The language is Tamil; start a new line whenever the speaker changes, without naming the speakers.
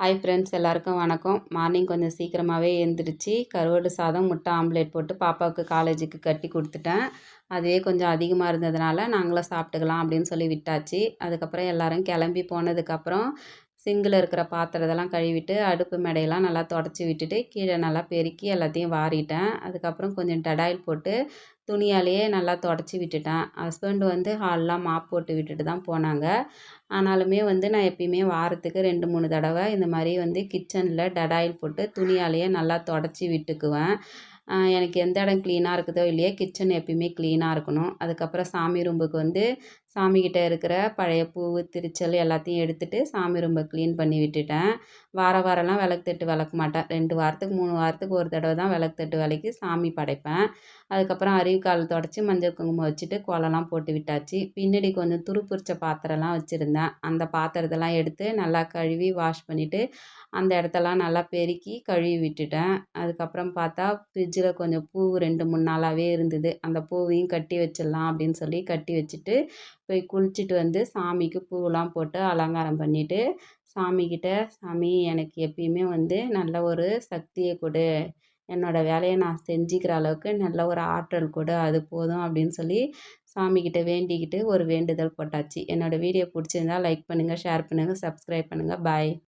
ஹாய் ஃப்ரெண்ட்ஸ், எல்லாருக்கும் வணக்கம். மார்னிங் கொஞ்சம் சீக்கிரமாகவே எழுந்திரிச்சு கருவாடு சாதம், முட்டை ஆம்லேட் போட்டு பாப்பாவுக்கு காலேஜுக்கு கட்டி கொடுத்துட்டேன். அதுவே கொஞ்சம் அதிகமாக இருந்ததுனால நாங்களும் சாப்பிட்டுக்கலாம் அப்படின்னு சொல்லி விட்டாச்சு. அதுக்கப்புறம் எல்லோரும் கிளம்பி போனதுக்கப்புறம் சிங்கில் இருக்கிற பாத்திரத்தெல்லாம் கழுவிட்டு அடுப்பு மேடையெல்லாம் நல்லா தொடச்சி விட்டுட்டு கீழே நல்லா பெருக்கி எல்லாத்தையும் வாரிட்டேன். அதுக்கப்புறம் கொஞ்சம் டடாயில் போட்டு துணியாலேயே நல்லா தொடச்சி விட்டுட்டேன். ஹஸ்பண்ட் வந்து ஹால்லாம் மாப் போட்டு விட்டுட்டு தான் போனாங்க. ஆனாலுமே வந்து நான் எப்பயுமே வாரத்துக்கு 2, 3 தடவை இந்த மாதிரி வந்து கிச்சனில் டடாயில் போட்டு துணியாலேயே நல்லா தொடச்சி விட்டுக்குவேன். எனக்கு எந்த இடம் க்ளீனாக இருக்குதோ இல்லையோ கிச்சன் எப்பயுமே க்ளீனாக இருக்கணும். அதுக்கப்புறம் சாமி ரூம்புக்கு வந்து சாமிக்கிட்ட இருக்கிற பழைய பூவு, திரிச்சல் எல்லாத்தையும் எடுத்துகிட்டு சாமி ரூம்பை க்ளீன் பண்ணி விட்டுட்டேன். வாரம்லாம் விளக்கு தட்டு விளக்க மாட்டேன். 2 வாரத்துக்கு 3 வாரத்துக்கு ஒரு தடவை தான் விளக்கு தட்டு விளக்கி சாமி படைப்பேன். அதுக்கப்புறம் அருவிக்கால் தொடச்சி மஞ்சள் குங்குமம் வச்சுட்டு கோலம்லாம் போட்டு விட்டாச்சு. பின்னாடி கொஞ்சம் துரு பிடிச்ச பாத்திரம்லாம் வச்சுருந்தேன். அந்த பாத்திரத்தெல்லாம் எடுத்து நல்லா கழுவி வாஷ் பண்ணிவிட்டு அந்த இடத்தெல்லாம் நல்லா பெருக்கி கழுவி விட்டுட்டேன். அதுக்கப்புறம் பார்த்தா ஃப்ரிட்ஜில் கொஞ்சம் பூ 2, 3 நாளாகவே இருந்தது. அந்த பூவையும் கட்டி வச்சிடலாம் அப்படின்னு சொல்லி கட்டி வச்சுட்டு போய் குளிச்சுட்டு வந்து சாமிக்கு பூவெலாம் போட்டு அலங்காரம் பண்ணிவிட்டு சாமிக்கிட்ட, சாமி எனக்கு எப்பயுமே வந்து நல்ல ஒரு சக்தியை கொடு, என்னோடய வேலையை நான் செஞ்சுக்கிற அளவுக்கு நல்ல ஒரு ஆற்றல் கொடு, அது போதும் அப்படின்னு சொல்லி சாமிக்கிட்ட வேண்டிக்கிட்டு ஒரு வேண்டுதல் போட்டாச்சு. என்னோடய வீடியோ பிடிச்சிருந்தா லைக் பண்ணுங்கள், ஷேர் பண்ணுங்கள், சப்ஸ்கிரைப் பண்ணுங்கள். பாய்.